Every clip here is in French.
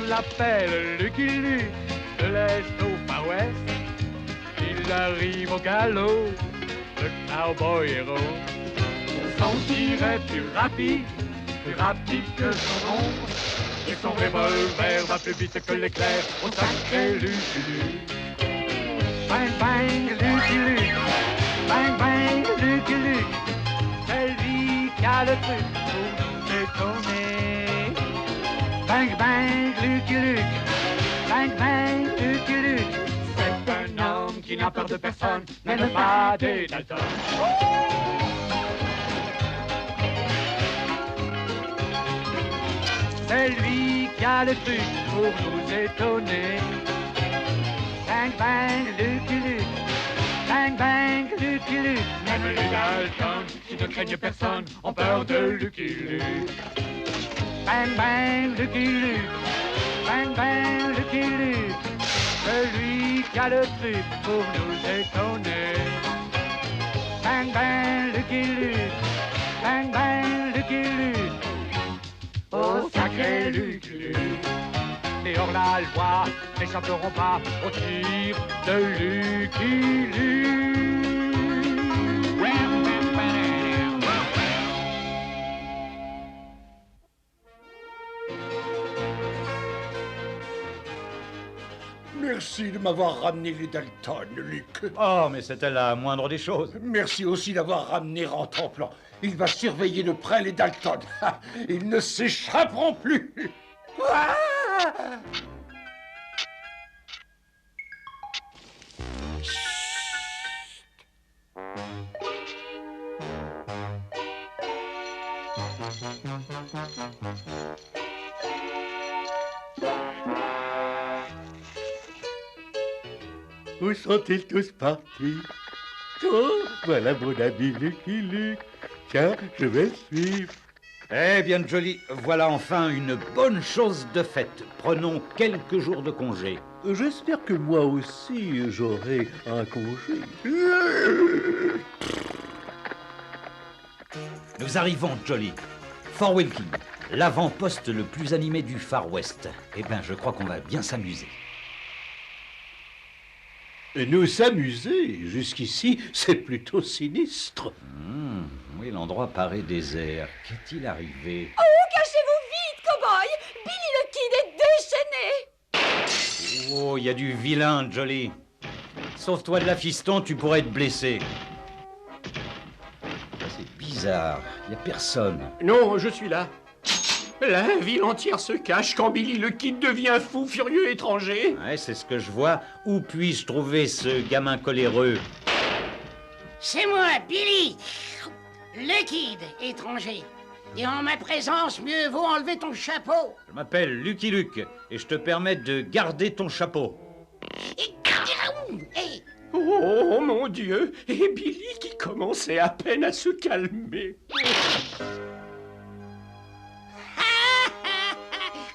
l'appelle Lucky Luke, de l'Est au Far West. Il arrive au galop, le cowboy héros. Son tir est plus rapide que son ombre. Et son revolver va plus vite que l'éclair au sacré Lucky Luke. Bang bang Lucky Luke, bang bang Lucky Luke. C'est lui qui a le truc pour nous étonner. Bang bang Lucky Luke, bang bang Lucky Luke. C'est un homme qui n'a peur de personne, même pas des Dalton. C'est lui qui a le truc pour nous étonner. Bang bang Lucky Luke, bang bang Lucky Luke. Même les Dalton, qui ne craignent personne, ont peur de Lucky Luke. Bang bang Lucky Luke, bang bang Lucky Luke. Celui qui a le truc pour nous étonner. Bang bang Lucky Luke, bang bang Lucky Luke. Oh sacré Lucky Luke. Et hors la loi n'échapperont pas au tir de Lucky Luke. Merci de m'avoir ramené les Dalton, Luc. Oh, mais c'était la moindre des choses. Merci aussi d'avoir ramené Rantanplan. Il va surveiller de près les Dalton. Ils ne s'échapperont plus. Ah! Où sont-ils tous partis? Oh, voilà mon ami Lucky Luke. Tiens, je vais le suivre. Eh bien, Jolly, voilà enfin une bonne chose de faite. Prenons quelques jours de congé. J'espère que moi aussi j'aurai un congé. Nous arrivons, Jolly. Fort Wilking, l'avant-poste le plus animé du Far West. Eh bien, je crois qu'on va bien s'amuser. Nous s'amuser, jusqu'ici, c'est plutôt sinistre. Oui, l'endroit paraît désert. Qu'est-il arrivé? Oh, cachez-vous vite, cow-boy! Billy le Kid est déchaîné! Oh, il y a du vilain, Jolly. Sauve-toi de la fiston, tu pourrais être blessé. C'est bizarre, il n'y a personne. Non, je suis là. La ville entière se cache quand Billy le Kid devient fou, furieux, étranger. Ouais, c'est ce que je vois. Où puis-je trouver ce gamin coléreux? C'est moi, Billy, le Kid, étranger. Et en ma présence, mieux vaut enlever ton chapeau. Je m'appelle Lucky Luke et je te permets de garder ton chapeau. Hey. Oh, mon Dieu! Et Billy qui commençait à peine à se calmer.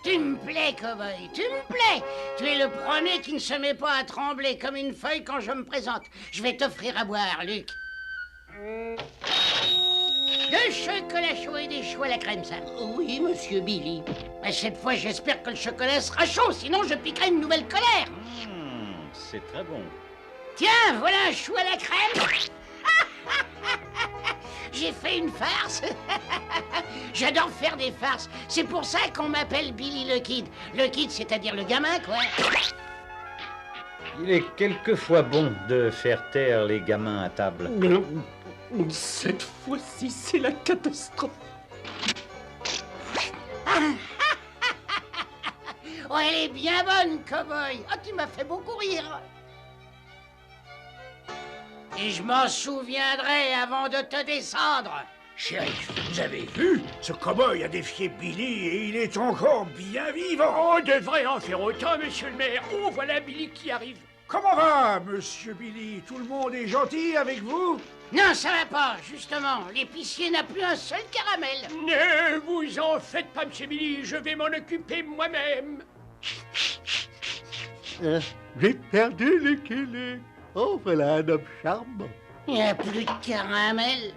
Tu me plais, cow-boy, tu me plais. Tu es le premier qui ne se met pas à trembler comme une feuille quand je me présente. Je vais t'offrir à boire, Luc. De chocolat chaud et des choux à la crème, ça. Oui, monsieur Billy. Mais cette fois, j'espère que le chocolat sera chaud, sinon je piquerai une nouvelle colère. C'est très bon. Tiens, voilà un chou à la crème. J'ai fait une farce. J'adore faire des farces. C'est pour ça qu'on m'appelle Billy le Kid. Le Kid, c'est-à-dire le gamin, quoi. Il est quelquefois bon de faire taire les gamins à table. Cette fois-ci, c'est la catastrophe. Oh, elle est bien bonne, cow-boy. Oh, tu m'as fait beaucoup rire. Et je m'en souviendrai avant de te descendre. Shérif, vous avez vu? Ce cow-boy a défié Billy et il est encore bien vivant. On devrait en faire autant, monsieur le maire. Oh, voilà Billy qui arrive. Comment va, monsieur Billy? Tout le monde est gentil avec vous? Non, ça va pas, justement. L'épicier n'a plus un seul caramel. Ne vous en faites pas, monsieur Billy. Je vais m'en occuper moi-même. J'ai perdu Lucky Luke. Oh, voilà un homme charmant. Il n'y a plus de caramel.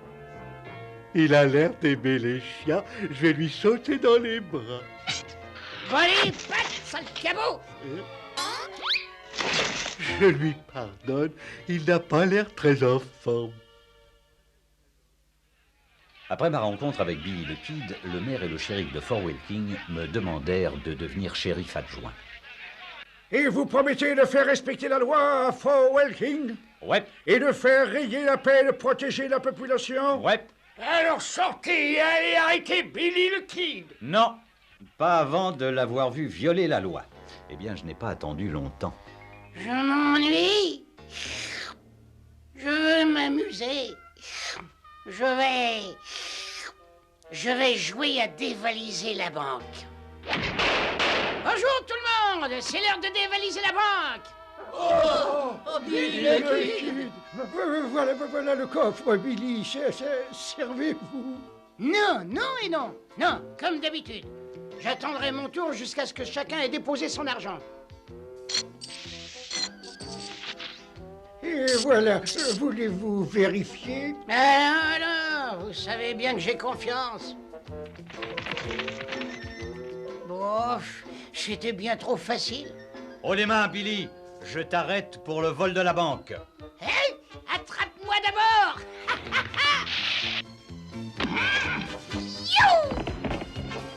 Il a l'air d'aimer les chiens. Je vais lui sauter dans les bras. Volez, patte, sale cabot! Je lui pardonne, il n'a pas l'air très en forme. Après ma rencontre avec Billy le Kid, le maire et le shérif de Fort Wilking me demandèrent de devenir shérif adjoint. Et vous promettez de faire respecter la loi à Fort Wilking? Ouais, Et de faire régner la paix et de protéger la population? ouais. Alors sortez et allez arrêter Billy le Kid. Non, pas avant de l'avoir vu violer la loi. Eh bien, je n'ai pas attendu longtemps. Je m'ennuie. Je veux m'amuser. Je vais jouer à dévaliser la banque. Bonjour tout le monde, c'est l'heure de dévaliser la banque. Voilà le coffre, Billy. Servez-vous. Non, non et non. Non, comme d'habitude. J'attendrai mon tour jusqu'à ce que chacun ait déposé son argent. Et voilà, voulez-vous vérifier? Alors, vous savez bien que j'ai confiance. Bof, c'était bien trop facile. Oh les mains, Billy. Je t'arrête pour le vol de la banque. Hé, attrape-moi d'abord.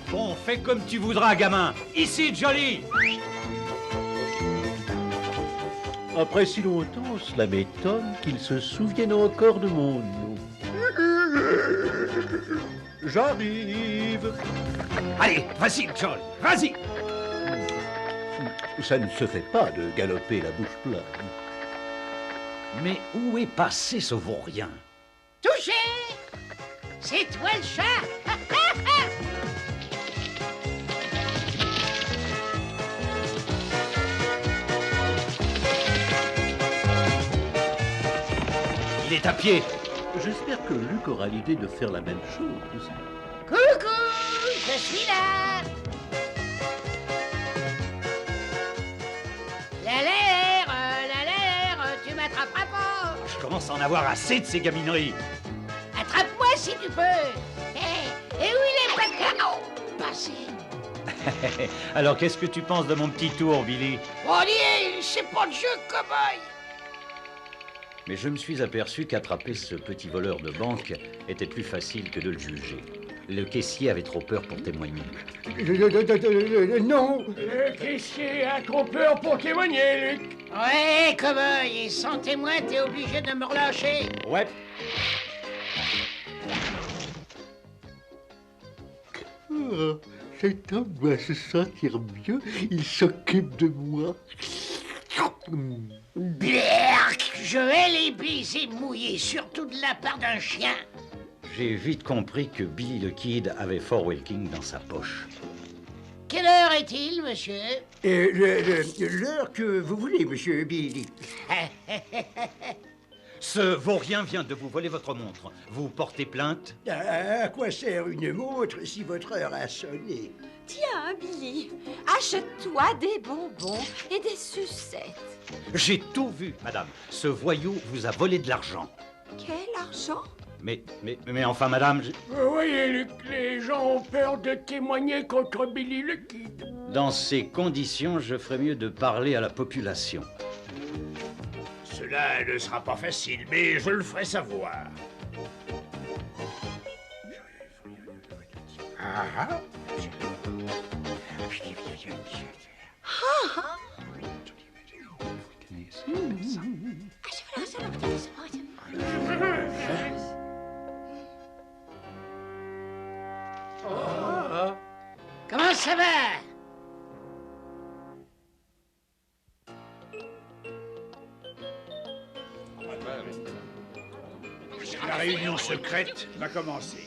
Bon, fais comme tu voudras, gamin. Ici, Jolly. Après si longtemps, cela m'étonne qu'il se souvienne encore de mon nom. J'arrive. Allez, vas-y, Jolly, vas-y. Ça ne se fait pas de galoper la bouche pleine. Mais où est passé ce vaurien? Touché. C'est toi le chat. Il est à pied. J'espère que Luc aura l'idée de faire la même chose. Coucou, je suis là. La l'air, tu m'attraperas pas. Je commence à en avoir assez de ces gamineries. Attrape-moi si tu peux. Et où il est passé? Alors, qu'est-ce que tu penses de mon petit tour, Billy? Oh, allez, c'est pas de jeu, cow-boy. Mais je me suis aperçu qu'attraper ce petit voleur de banque était plus facile que de le juger. Le caissier avait trop peur pour témoigner. Non. Le caissier a trop peur pour témoigner, Luc. Ouais, cow-boy, et sans témoin, t'es obligé de me relâcher. Ouais. Oh, cet homme doit se sentir mieux. Il s'occupe de moi. Berk, je vais les baisers mouillés, surtout de la part d'un chien. J'ai vite compris que Billy le Kid avait Fort Wilking dans sa poche. Quelle heure est-il, monsieur? L'heure que vous voulez, monsieur Billy. Ce vaurien vient de vous voler votre montre. Vous portez plainte? À quoi sert une montre si votre heure a sonné? Tiens, Billy, achète-toi des bonbons et des sucettes. J'ai tout vu, madame. Ce voyou vous a volé de l'argent. Quel argent? Mais enfin, madame, Vous voyez, Luc, les gens ont peur de témoigner contre Billy le Kid. dans ces conditions, je ferais mieux de parler à la population. Cela ne sera pas facile, mais je le ferai savoir. Ah, Comment ça va? La réunion secrète va commencer.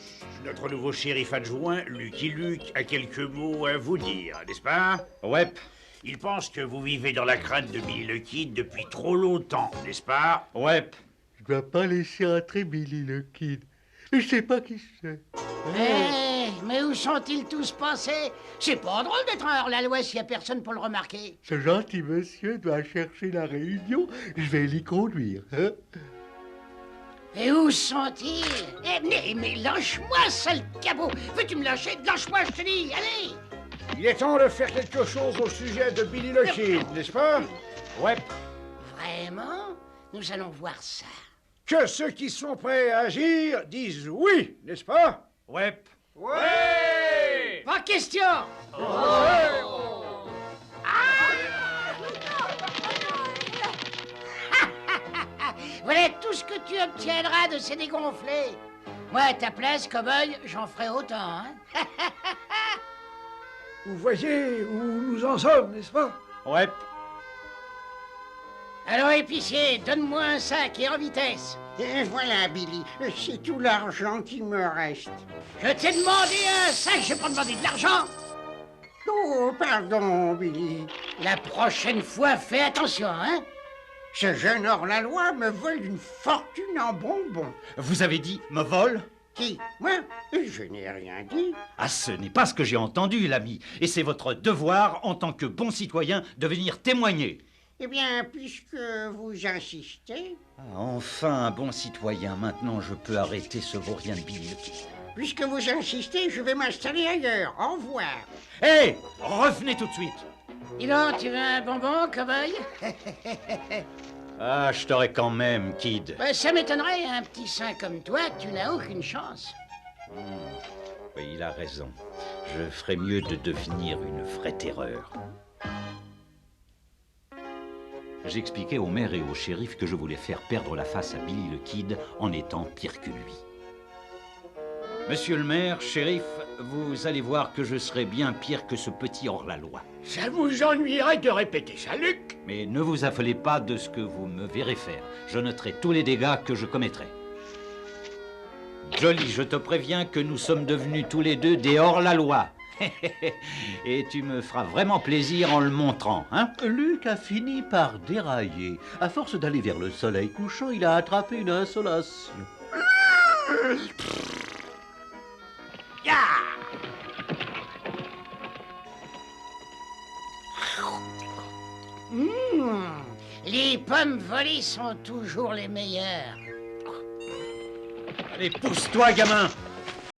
Notre nouveau shérif adjoint, Lucky Luke, a quelques mots à vous dire, n'est-ce pas? Ouais. Il pense que vous vivez dans la crainte de Billy le Kid depuis trop longtemps, n'est-ce pas? Ouais. Je dois pas laisser entrer Billy le Kid. Je sais pas qui c'est. Mais où sont-ils tous passés? C'est pas drôle d'être un hors-la-loi s'il y a personne pour le remarquer. Ce gentil monsieur doit chercher la réunion. Je vais l'y conduire. Hein? Et où sont-ils? Mais lâche-moi, sale cabot! Veux-tu me lâcher? Lâche-moi, je te dis, allez! Il est temps de faire quelque chose au sujet de Billy le Kid, n'est-ce pas? Ouais. Vraiment? Nous allons voir ça. Que ceux qui sont prêts à agir disent oui, n'est-ce pas? Ouais. Pas question! Voilà tout ce que tu obtiendras de ces dégonflés. Moi, à ta place, cow-boy, j'en ferai autant, hein? Vous voyez où nous en sommes, n'est-ce pas? Ouais. Alors, épicier, donne-moi un sac et en vitesse. Et voilà, Billy, c'est tout l'argent qu'il me reste. Je t'ai demandé un sac, j'ai pas demandé de l'argent. Oh, pardon, Billy. La prochaine fois, fais attention, hein? Ce jeune hors-la-loi me vole une fortune en bonbons. Vous avez dit me vole? Qui? Moi? Je n'ai rien dit. Ah, ce n'est pas ce que j'ai entendu, l'ami. Et c'est votre devoir, en tant que bon citoyen, de venir témoigner. Eh bien, puisque vous insistez... Ah, enfin, un bon citoyen. Maintenant, je peux arrêter ce vaurien de Billy le Kid. Puisque vous insistez, je vais m'installer ailleurs. Au revoir. Hé, revenez tout de suite. Dis donc, tu veux un bonbon, cow-boy? Ah, je t'aurais quand même, Kid. Ça m'étonnerait, un petit saint comme toi, tu n'as aucune chance. Oui, il a raison. Je ferais mieux de devenir une vraie terreur. J'expliquai au maire et au shérif que je voulais faire perdre la face à Billy le Kid en étant pire que lui. Monsieur le maire, shérif, vous allez voir que je serai bien pire que ce petit hors-la-loi. Ça vous ennuierait de répéter ça, Luc? Mais ne vous affolez pas de ce que vous me verrez faire. Je noterai tous les dégâts que je commettrai. Jolly, je te préviens que nous sommes devenus tous les deux des hors-la-loi. Et tu me feras vraiment plaisir en le montrant, hein? Luc a fini par dérailler. À force d'aller vers le soleil couchant, il a attrapé une insolation. Les pommes volées sont toujours les meilleures. Allez, pousse-toi, gamin!